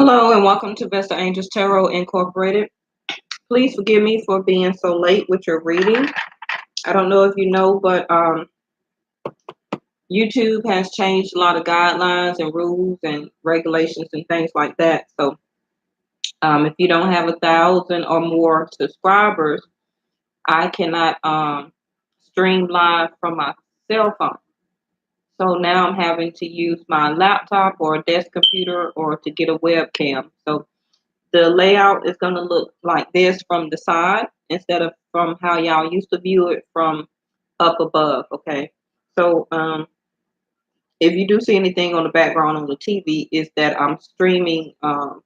Hello and welcome to Vestaangelstarot Incorporated. Please forgive me for being so late with your reading. I don't know if you know, but YouTube has changed a lot of guidelines and rules and regulations and things like that. So if you don't have 1,000 or more subscribers, I cannot stream live from my cell phone. So now I'm having to use my laptop or a desk computer or to get a webcam. So the layout is going to look like this from the side instead of from how y'all used to view it from up above. Okay. So if you do see anything on the background on the TV, is that I'm streaming, I'm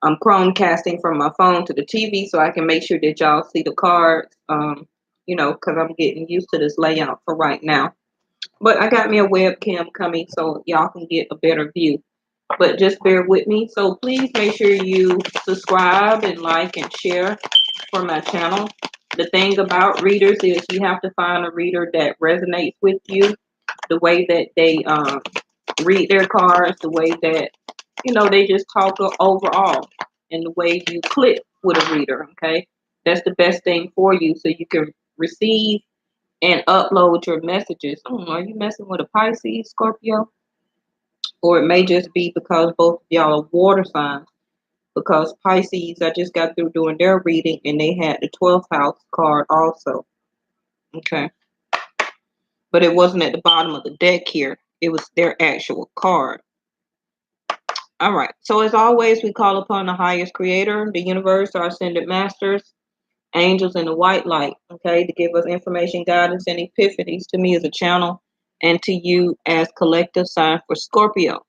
Chromecasting from my phone to the TV so I can make sure that y'all see the cards, because I'm getting used to this layout for right now. But I got me a webcam coming so y'all can get a better view. But just bear with me. So please make sure you subscribe and like and share for my channel. The thing about readers is you have to find a reader that resonates with you, the way that they read their cards, the way that, they just talk overall, and the way you click with a reader, okay? That's the best thing for you so you can receive and upload your messages. Are you messing with a Pisces, Scorpio? Or it may just be because both of y'all are water signs. Because Pisces, I just got through doing their reading and they had the 12th house card also. Okay. But it wasn't at the bottom of the deck here. It was their actual card. All right. So as always, we call upon the highest creator, the universe, our ascended masters, angels in the white light, okay, to give us information, guidance, and epiphanies to me as a channel and to you as collective sign for Scorpio.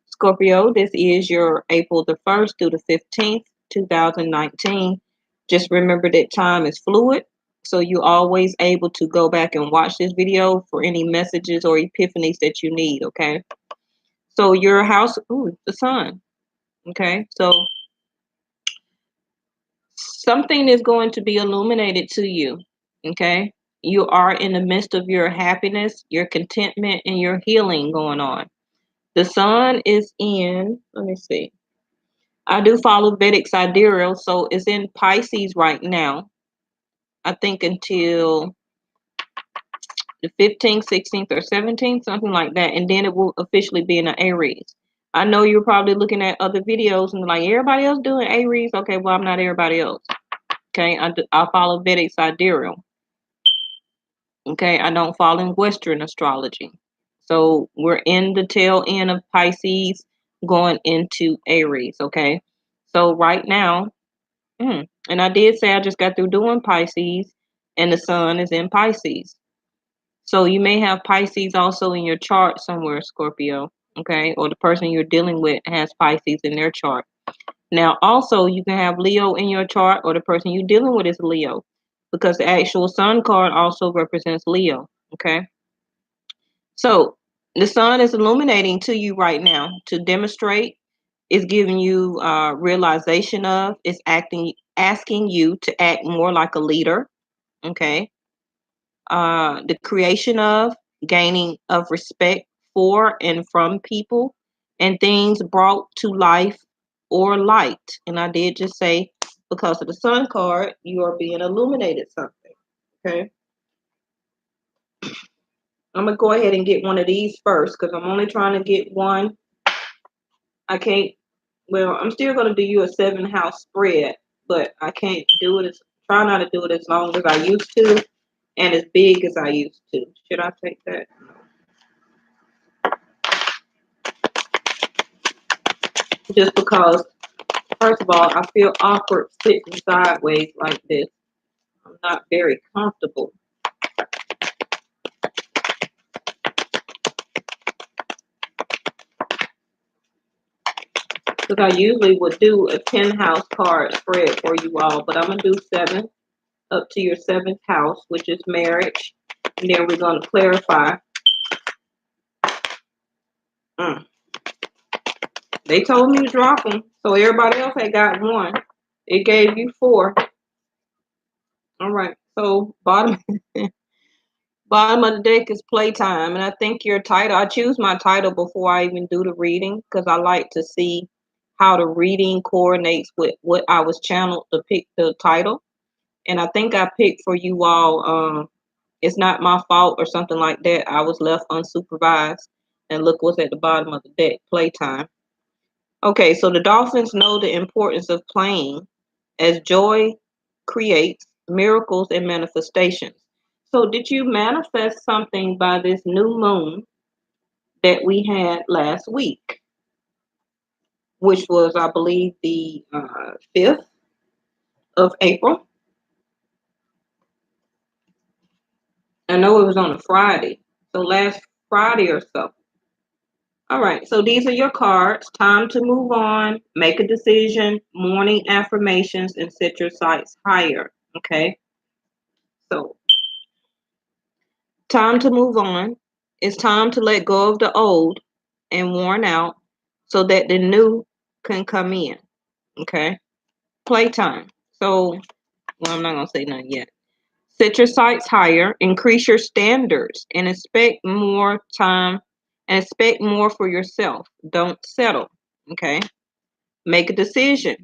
Scorpio, this is your April the 1st through the 15th, 2019. Just remember that time is fluid, so you're always able to go back and watch this video for any messages or epiphanies that you need, okay? So your house, the sun, okay? So something is going to be illuminated to you, okay? You are in the midst of your happiness, your contentment, and your healing going on. The sun is in, let me see. I do follow Vedic sidereal, so it's in Pisces right now. I think until the 15th, 16th, or 17th, something like that. And then it will officially be in an Aries. I know you're probably looking at other videos and like, everybody else doing Aries. Okay, well, I'm not everybody else. Okay, I follow Vedic sidereal. Okay, I don't follow in Western astrology. So we're in the tail end of Pisces going into Aries. Okay, so right now, and I did say I just got through doing Pisces, and the sun is in Pisces. So you may have Pisces also in your chart somewhere, Scorpio, okay? Or the person you're dealing with has Pisces in their chart. Now, also, you can have Leo in your chart, or the person you're dealing with is Leo, because the actual sun card also represents Leo, okay? So the sun is illuminating to you right now to demonstrate. It's giving you realization of. It's asking you to act more like a leader, okay? The creation of, gaining of respect for and from people, and things brought to life or light. And I did just say, because of the sun card, you are being illuminated something, okay? I'm going to go ahead and get one of these first because I'm only trying to get one. I can't, well, I'm still going to do you a 7-house spread, but I can't do it, try not to do it as long as I used to and as big as I used to. Should I take that? Just because, first of all, I feel awkward sitting sideways like this. I'm not very comfortable. Because I usually would do a 10-house card spread for you all, but I'm going to do 7 up to your 7th house, which is marriage. And then we're going to clarify. They told me to drop them, so everybody else had got 1. It gave you 4. All right, so bottom bottom of the deck is playtime, and I think your title. I choose my title before I even do the reading because I like to see how the reading coordinates with what I was channeled to pick the title. And I think I picked for you all, it's not my fault or something like that. I was left unsupervised. And look what's at the bottom of the deck, playtime. Okay, so the dolphins know the importance of playing as joy creates miracles and manifestations. So did you manifest something by this new moon that we had last week, which was, I believe, the 5th of April? I know it was on a Friday, so last Friday or so. All right, so these are your cards. Time to move on, make a decision, morning affirmations, and set your sights higher. Okay, so time to move on. It's time to let go of the old and worn out so that the new can come in. Okay, playtime. So, well, I'm not going to say nothing yet. Set your sights higher, increase your standards, and expect more time and expect more for yourself. Don't settle. Okay. Make a decision.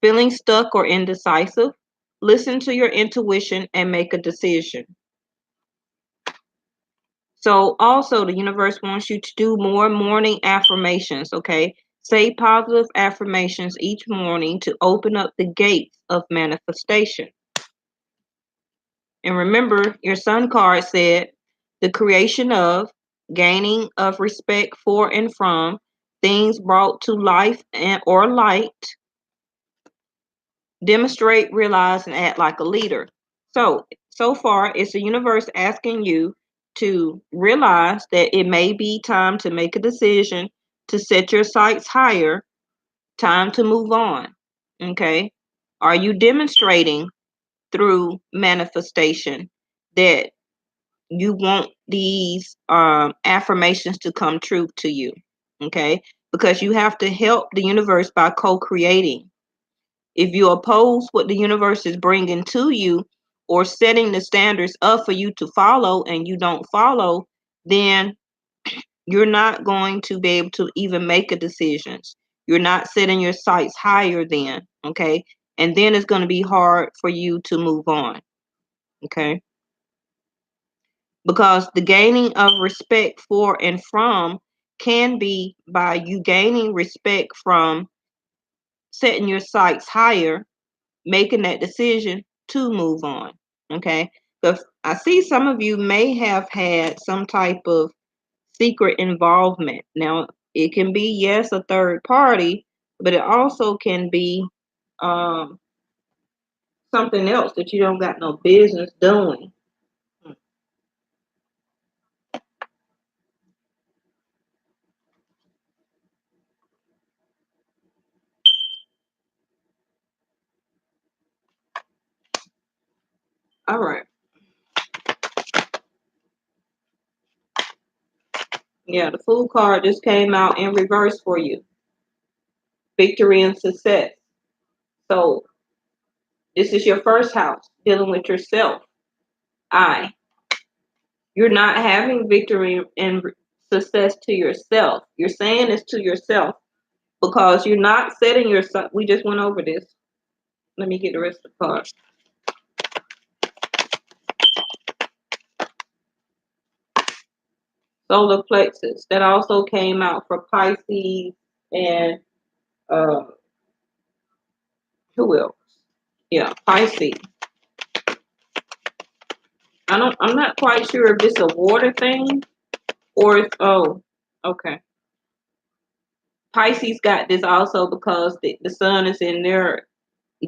Feeling stuck or indecisive? Listen to your intuition and make a decision. So, also, the universe wants you to do more morning affirmations. Okay. Say positive affirmations each morning to open up the gates of manifestation. And remember, your sun card said the creation of, gaining of respect for and from, things brought to life and or light, demonstrate, realize, and act like a leader. So far, it's the universe asking you to realize that it may be time to make a decision, to set your sights higher, time to move on. Okay? Are you demonstrating through manifestation that you want these affirmations to come true to you? Okay? Because you have to help the universe by co-creating. If you oppose what the universe is bringing to you or setting the standards up for you to follow and you don't follow, then you're not going to be able to even make a decision. You're not setting your sights higher then, okay? And then it's going to be hard for you to move on, okay? Because the gaining of respect for and from can be by you gaining respect from setting your sights higher, making that decision to move on. Okay. Because I see some of you may have had some type of secret involvement. Now, it can be, yes, a third party, but it also can be um, something else that you don't got no business doing. All right. Yeah, the Fool card just came out in reverse for you. Victory and success. So this is your first house, dealing with yourself. You're not having victory and success to yourself. You're saying this to yourself because you're not setting yourself. We just went over this. Let me get the rest of the cards. Solar plexus. That also came out for Pisces and uh, who else? Yeah, Pisces. I'm not quite sure if it's a water thing or it's, oh, okay. Pisces got this also because the sun is in their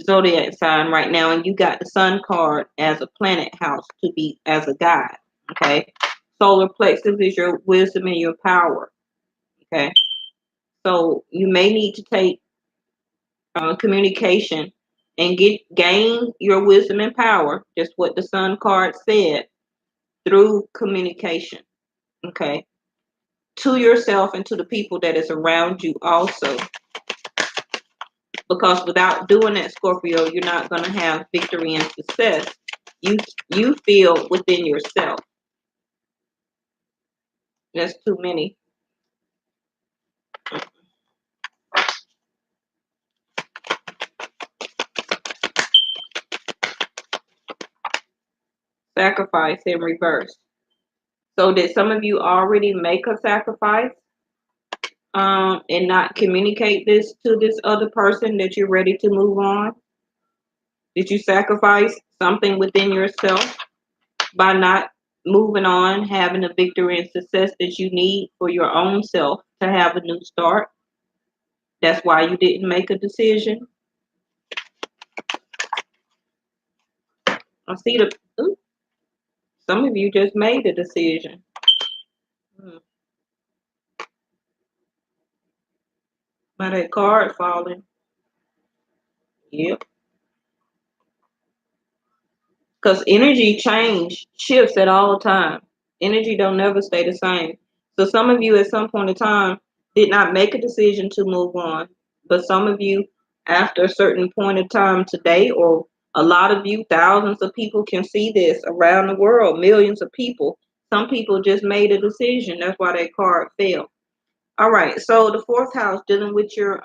zodiac sign right now, and you got the sun card as a planet house to be as a guide. Okay. Solar plexus is your wisdom and your power. Okay. So you may need to take communication and gain your wisdom and power, just what the sun card said, through communication. Okay. To yourself and to the people that is around you also. Because without doing that, Scorpio, you're not going to have victory and success. You feel within yourself. That's too many. sacrifice in reverse. So did some of you already make a sacrifice and not communicate this to this other person that you're ready to move on? Did you sacrifice something within yourself by not moving on, having the victory and success that you need for your own self to have a new start? That's why you didn't make a decision. I see the, ooh, some of you just made a decision. Hmm. By that card falling. Yep. Because energy shifts at all time. Energy don't never stay the same. So some of you at some point in time did not make a decision to move on. But some of you after a certain point in time today, or a lot of you, thousands of people can see this around the world, millions of people. Some people just made a decision. That's why that card fell. All right, so the fourth house dealing with your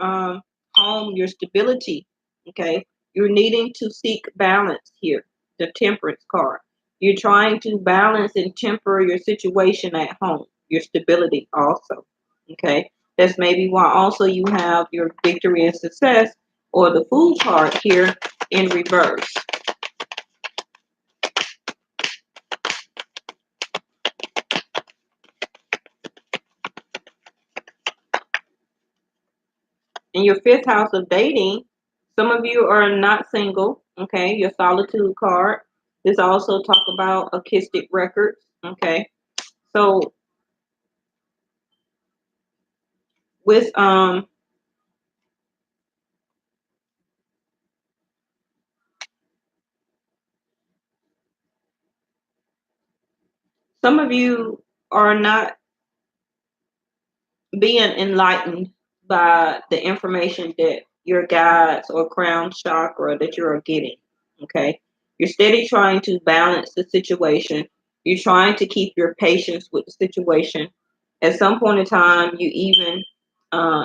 home, your stability. Okay, you're needing to seek balance here. The Temperance card. You're trying to balance and temper your situation at home, your stability also. Okay, that's maybe why also you have your victory and success or the Fool card here in reverse. In your fifth house of dating, some of you are not single, okay? Your solitude card. This also talk about acoustic records, okay? So with some of you are not being enlightened by the information that your guides or crown chakra that you're getting. Okay. You're steady trying to balance the situation. You're trying to keep your patience with the situation. At some point in time, you even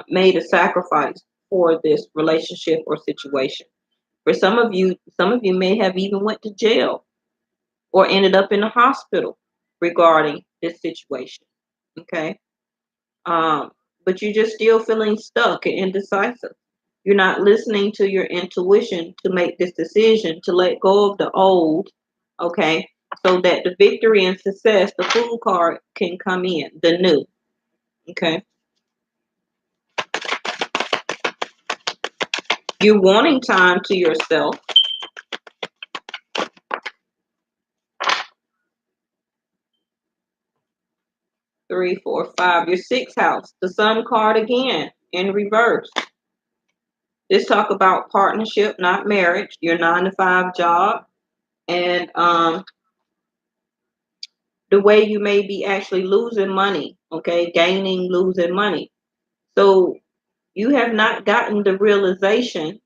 made a sacrifice for this relationship or situation. For some of you may have even went to jail or ended up in the hospital regarding this situation. Okay. Um, but you're just still feeling stuck and indecisive. You're not listening to your intuition to make this decision to let go of the old, okay, so that the victory and success, the Fool card, can come in, the new, okay. You're wanting time to yourself. 3, 4, 5. Your sixth house, the Sun card again in reverse. This talk about partnership, not marriage. Your 9 to 5 job, and the way you may be actually losing money, okay, gaining, losing money. So you have not gotten the realization,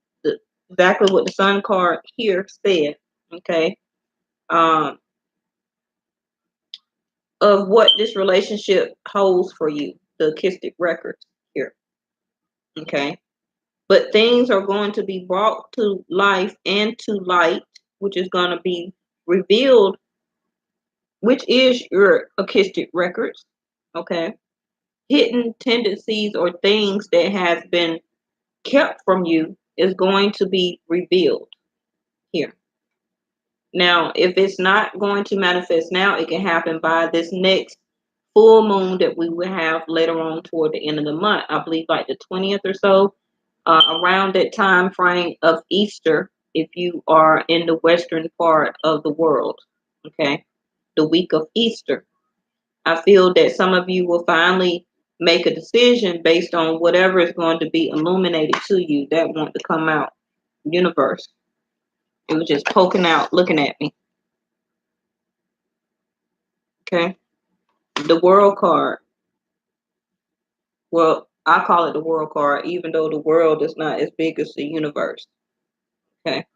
exactly what the Sun card here said, okay, um, of what this relationship holds for you, the acoustic records here, okay. But things are going to be brought to life and to light, which is going to be revealed, which is your acoustic records, okay. Hidden tendencies or things that has been kept from you is going to be revealed here. Now, if it's not going to manifest now, it can happen by this next full moon that we will have later on toward the end of the month. I believe like the 20th or so, around that time frame of Easter, if you are in the western part of the world, okay, the week of Easter. I feel that some of you will finally make a decision based on whatever is going to be illuminated to you that want to come out. Universe. It was just poking out, looking at me. Okay. The world card. Well, I call it the world card, even though the world is not as big as the universe. Okay.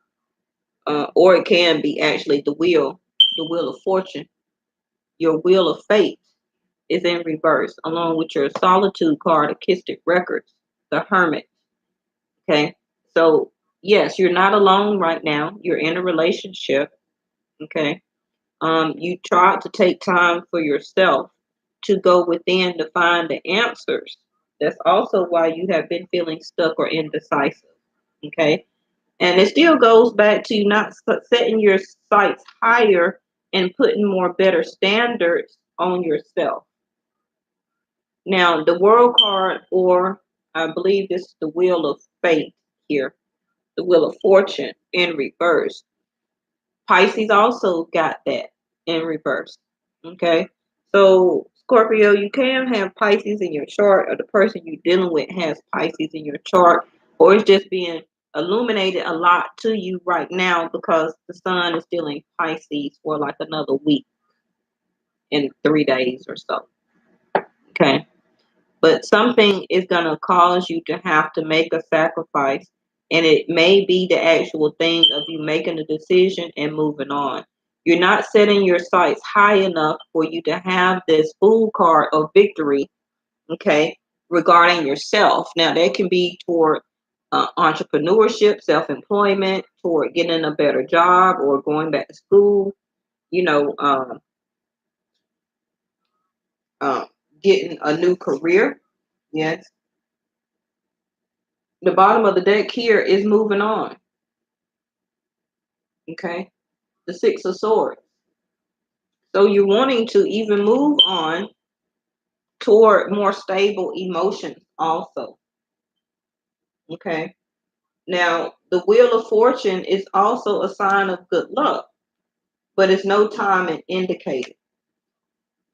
Or it can be actually the wheel of fortune. Your wheel of fate is in reverse, along with your solitude card, acoustic records, the hermit. Okay. So, yes, you're not alone right now. You're in a relationship. Okay. You tried to take time for yourself to go within to find the answers. That's also why you have been feeling stuck or indecisive. Okay. And it still goes back to you not setting your sights higher and putting more better standards on yourself. Now, the World card, or I believe this is the Wheel of Fate here, the Wheel of Fortune in reverse. Pisces also got that in reverse. Okay. So, Scorpio, you can have Pisces in your chart, or the person you're dealing with has Pisces in your chart, or it's just being illuminated a lot to you right now because the sun is still in Pisces for like another week in 3 days or so. Okay. But something is going to cause you to have to make a sacrifice. And it may be the actual thing of you making a decision and moving on. You're not setting your sights high enough for you to have this Fool card of victory, okay, regarding yourself. Now, that can be toward entrepreneurship, self-employment, toward getting a better job or going back to school, you know, getting a new career. Yes. The bottom of the deck here is moving on. Okay. The Six of Swords. So you're wanting to even move on toward more stable emotions also. Okay. Now, the Wheel of Fortune is also a sign of good luck, but it's no time indicated.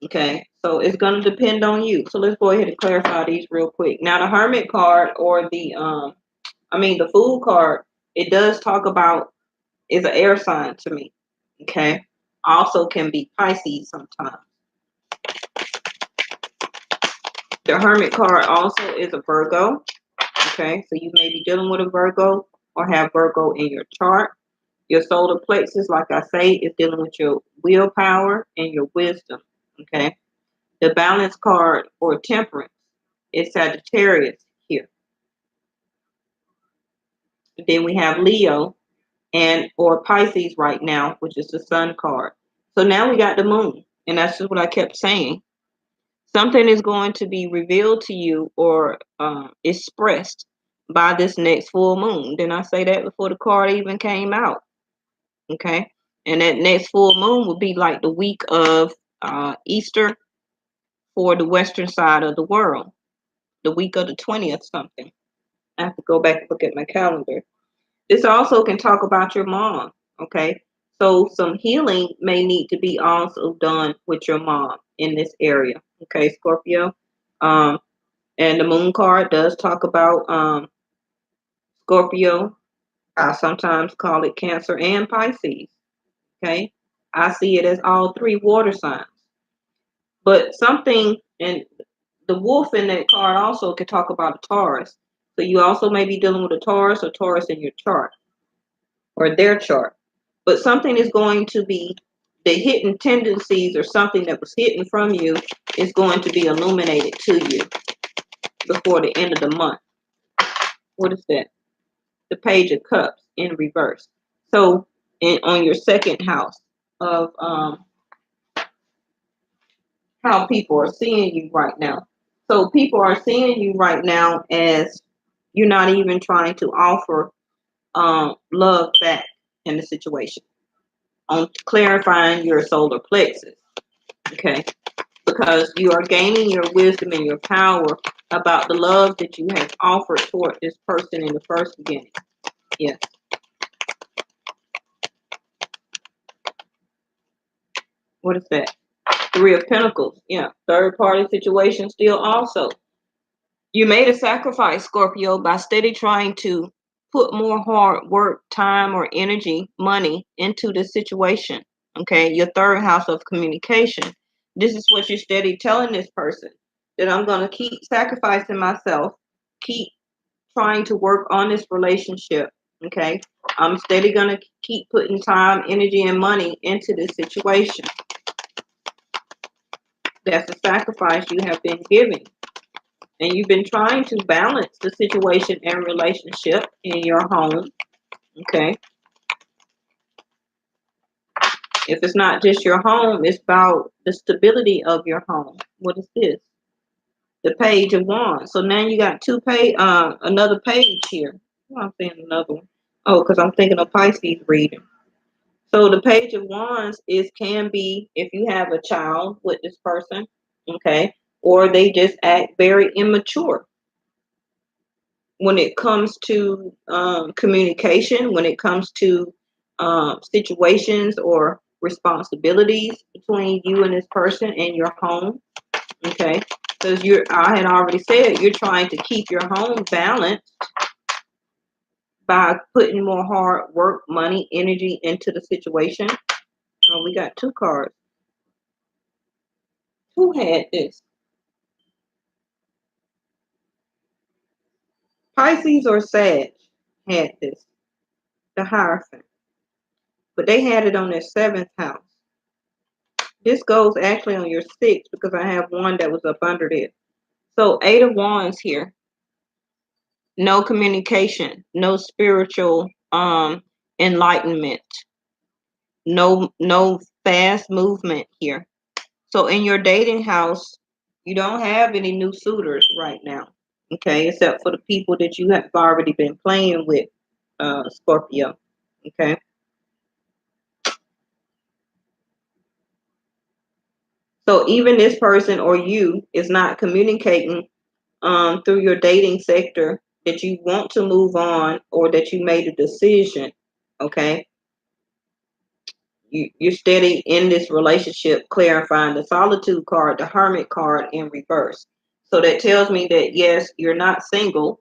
Okay. So it's going to depend on you. So let's go ahead and clarify these real quick. Now, the Hermit card, or the Fool card, it does talk about, is an air sign to me. Okay. Also can be Pisces sometimes. The Hermit card also is a Virgo. Okay. So you may be dealing with a Virgo or have Virgo in your chart. Your solar plexus, like I say, is dealing with your willpower and your wisdom. Okay. The Balance card, or Temperance, is Sagittarius here. Then we have Leo and or Pisces right now, which is the Sun card. So now we got the Moon. And that's just what I kept saying. Something is going to be revealed to you or expressed by this next full moon. Didn't I say that before the card even came out? Okay. And that next full moon will be like the week of Easter for the western side of the world. The week of the 20th something. I have to go back and look at my calendar. This also can talk about your mom. Okay. So some healing may need to be also done with your mom in this area. Okay, Scorpio. Um, and the Moon card does talk about Scorpio. I sometimes call it Cancer and Pisces. Okay. I see it as all three water signs. But something, and the wolf in that card also can talk about a Taurus. So you also may be dealing with a Taurus or Taurus in your chart or their chart. But something is going to be, the hidden tendencies or something that was hidden from you is going to be illuminated to you before the end of the month. What is that? The Page of Cups in reverse. So on your second house of how people are seeing you right now. So people are seeing you right now as you're not even trying to offer love back in the situation. On clarifying your solar plexus. Okay. Because you are gaining your wisdom and your power about the love that you have offered toward this person in the first beginning. Yes. What is that? Three of Pentacles. Yeah. Third party situation still also. You made a sacrifice, Scorpio, by steady trying to put more hard work, time, or energy, money into the situation. Okay. Your third house of communication. This is what you're steady telling this person, that I'm going to keep sacrificing myself, keep trying to work on this relationship. Okay. I'm steady going to keep putting time, energy, and money into this situation. That's a sacrifice you have been giving. And you've been trying to balance the situation and relationship in your home. Okay. If it's not just your home, it's about the stability of your home. What is this? The Page of Wands. So now you got another page here. Oh, I'm saying another one. Oh, because I'm thinking of Pisces reading. So the Page of Wands can be if you have a child with this person, okay, or they just act very immature when it comes to communication, when it comes to situations or responsibilities between you and this person and your home, okay? Because I had already said you're trying to keep your home balanced by putting more hard work, money, energy into the situation. Oh, we got two cards. Who had this? Pisces or Sag had this, the Hierophant. But they had it on their 7th house. This goes actually on your 6th because I have one that was up under it. So 8 of Wands here. No communication, no spiritual enlightenment, no fast movement here. So in your dating house, you don't have any new suitors right now. Okay, except for the people that you have already been playing with, Scorpio. Okay. So even this person or you is not communicating through your dating sector that you want to move on or that you made a decision. Okay. You're steady in this relationship, clarifying the Solitude card, the Hermit card in reverse. So that tells me that yes, you're not single.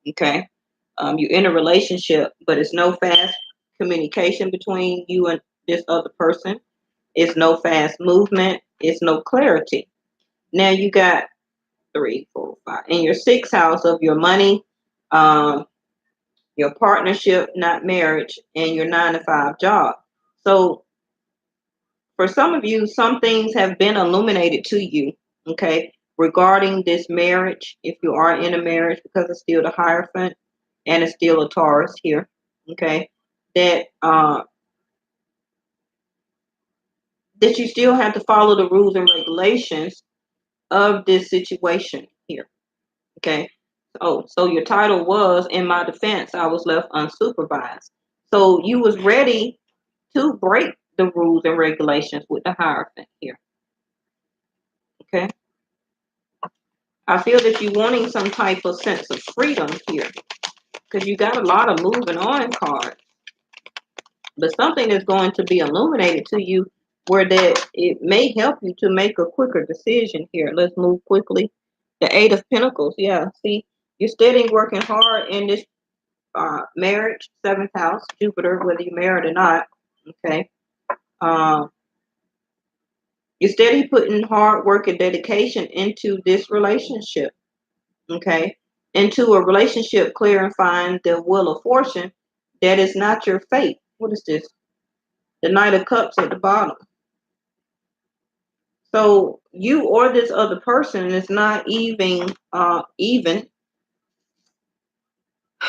Okay. You're in a relationship, but it's no fast communication between you and this other person. It's no fast movement. It's no clarity. Now you got 3, 4, 5 in your 6th house of your money, um, your partnership, not marriage, and your 9 to 5 job. So for some of you, some things have been illuminated to you, okay, regarding this marriage, if you are in a marriage, because it's still the Hierophant and it's still a Taurus here, okay, that that you still have to follow the rules and regulations of this situation here, okay. So your title was, in my defense, I was left unsupervised. So you was ready to break the rules and regulations with the Hierophant here, okay. I feel that you're wanting some type of sense of freedom here because you got a lot of moving on cards. But something is going to be illuminated to you where that it may help you to make a quicker decision here. Let's move quickly. The 8 of Pentacles. Yeah, see, you're steady working hard in this marriage, 7th house, Jupiter, whether you're married or not. Okay. Um, you're steady putting hard work and dedication into this relationship. Okay, into a relationship, clarifying the wheel of fortune that is not your fate. What is this? The Knight of Cups at the bottom. So you or this other person is not even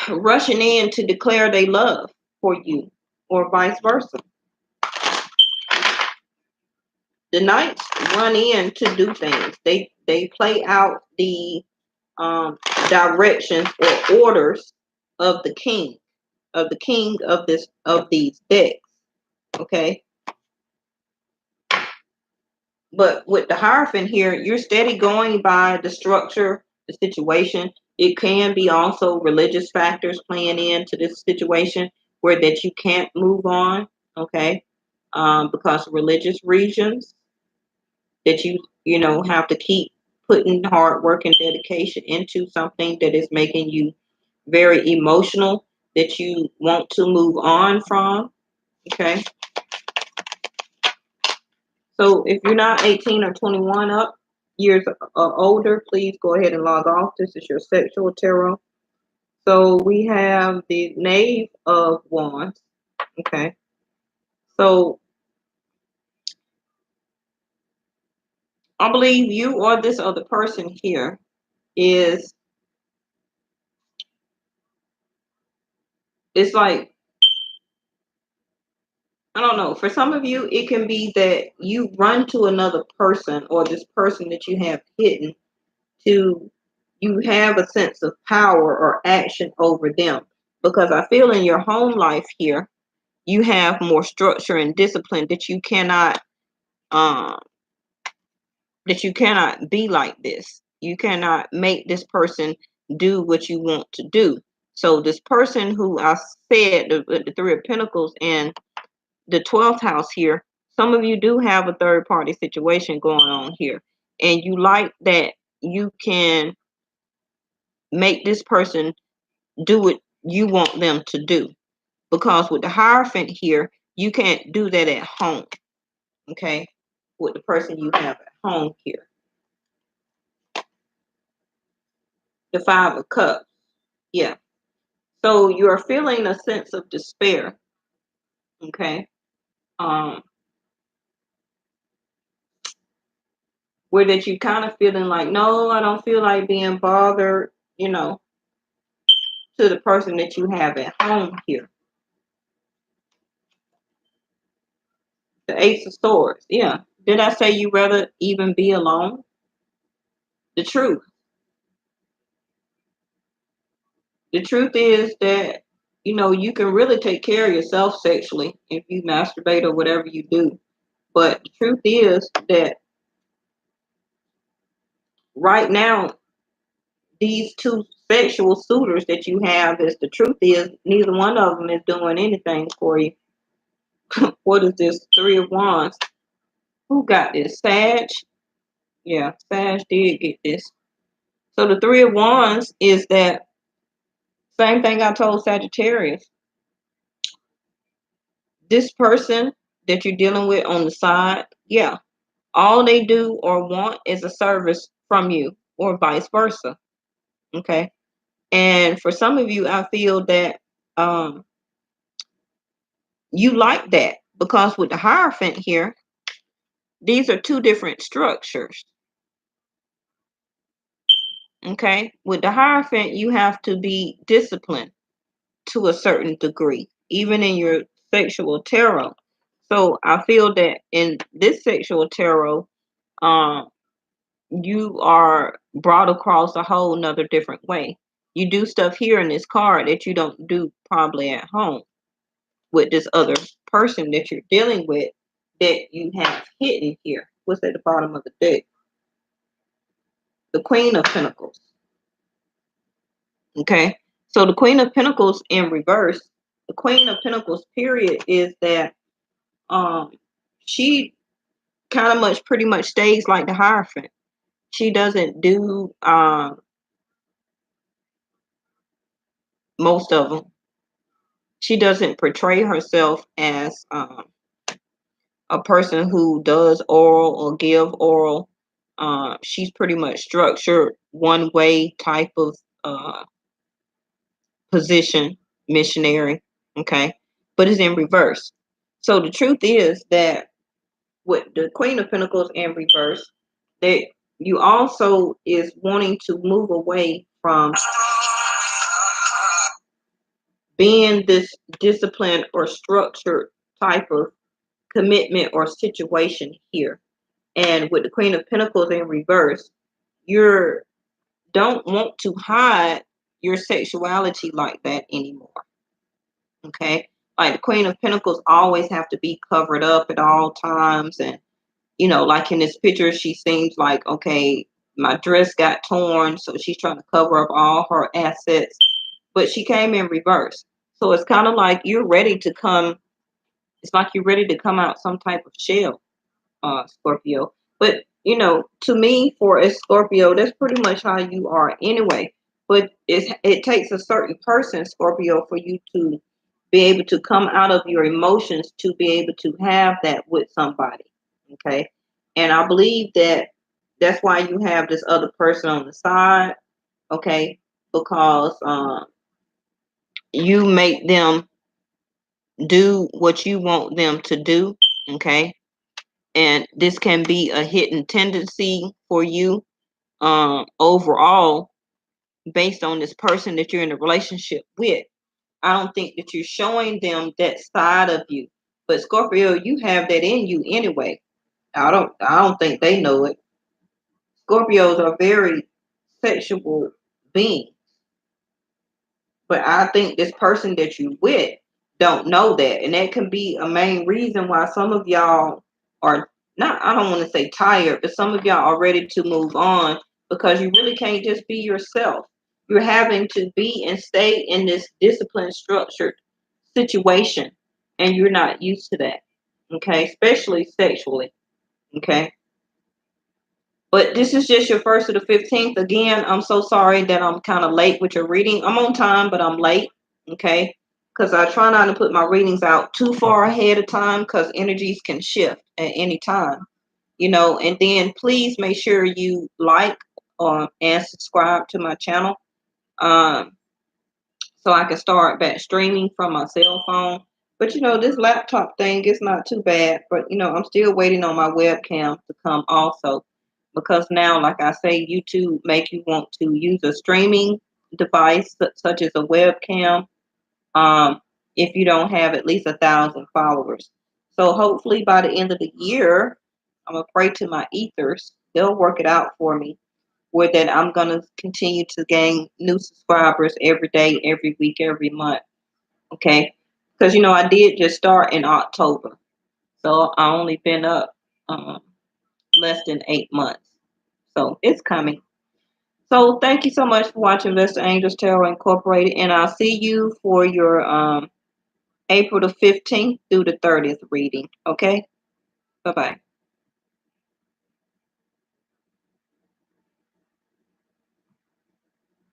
rushing in to declare they love for you, or vice versa. The knights run in to do things. They play out the directions or orders of the king of these decks. Okay. But with the Hierophant here, you're steady going by the structure, the situation. It can be also religious factors playing into this situation where that you can't move on, okay? Because religious regions that you have to keep putting hard work and dedication into something that is making you very emotional, that you want to move on from, okay? So if you're not 18 or 21 up years older, please go ahead and log off. This is your sexual tarot. So we have the Knave of Wands. Okay. So I believe you or this other person here is, it's like I don't know. For some of you, it can be that you run to another person or this person that you have hidden to you have a sense of power or action over them. Because I feel in your home life here, you have more structure and discipline um that you cannot be like this. You cannot make this person do what you want to do. So this person who I said the Three of Pentacles and the 12th house here, some of you do have a third party situation going on here. And you like that you can make this person do what you want them to do. Because with the Hierophant here, you can't do that at home. Okay? With the person you have at home here. The Five of Cups. Yeah. So you're feeling a sense of despair. Okay? Um, where that you kind of feeling like, no, I don't feel like being bothered, to the person that you have at home here. The Ace of Swords. Yeah. Did I say you rather even be alone? The truth. The truth is that, you can really take care of yourself sexually if you masturbate or whatever you do. But the truth is that right now, these two sexual suitors that you have, is the truth is neither one of them is doing anything for you. What is this? Three of Wands. Who got this? Sag? Yeah, Sag did get this. So the Three of Wands is that same thing I told Sagittarius. This person that you're dealing with on the side, yeah, all they do or want is a service from you or vice versa. Okay. And for some of you, I feel that you like that because with the Hierophant here, these are two different structures. Okay. With the Hierophant, you have to be disciplined to a certain degree, even in your sexual tarot. So I feel that in this sexual tarot, um, you are brought across a whole nother different way. You do stuff here in this card that you don't do probably at home with this other person that you're dealing with that you have hidden here. What's at the bottom of the deck? The Queen of Pentacles. Okay. So the Queen of Pentacles in reverse, the Queen of Pentacles period is that she kind of pretty much stays like the Hierophant. She doesn't do most of them. She doesn't portray herself as a person who does oral or give oral. She's pretty much structured one way type of position, missionary. Okay. But it's in reverse. So the truth is that with the Queen of Pentacles in reverse, that you also is wanting to move away from being this disciplined or structured type of commitment or situation here. And with the Queen of Pentacles in reverse, you don't want to hide your sexuality like that anymore. Okay? Like the Queen of Pentacles always have to be covered up at all times. And, like in this picture, she seems like, okay, my dress got torn, so she's trying to cover up all her assets. But she came in reverse. So it's kind of like you're ready to come, it's like you're ready to come out some type of shell, Scorpio. But to me, for a Scorpio, that's pretty much how you are anyway. But it takes a certain person, Scorpio, for you to be able to come out of your emotions to be able to have that with somebody. Okay. And I believe that that's why you have this other person on the side. Okay. Because you make them do what you want them to do. Okay. And this can be a hidden tendency for you overall based on this person that you're in a relationship with. I don't think that you're showing them that side of you, But Scorpio, you have that in you anyway. I don't think they know it. Scorpios are very sexual beings. But I think this person that you with don't know that. And that can be a main reason why some of y'all are not, I don't want to say tired, but some of y'all are ready to move on because you really can't just be yourself. You're having to be and stay in this disciplined, structured situation. And you're not used to that. Okay. Especially sexually. Okay. But this is just your first to the 15th. Again, I'm so sorry that I'm kind of late with your reading. I'm on time, but I'm late. Okay. Because I try not to put my readings out too far ahead of time because energies can shift at any time. And then please make sure you like and subscribe to my channel. Um, so I can start back streaming from my cell phone. But this laptop thing is not too bad. But I'm still waiting on my webcam to come also, because now, like I say, YouTube make you want to use a streaming device such as a webcam. Um, if you don't have at least 1,000 followers. So hopefully by the end of the year, I'm gonna pray to my ethers. They'll work it out for me where that I'm going to continue to gain new subscribers every day, every week, every month. Okay. Because, I did just start in October. So I only been up less than 8 months. So it's coming. So thank you so much for watching Vesta Angels Tarot Incorporated. And I'll see you for your April the 15th through the 30th reading. Okay. Bye-bye.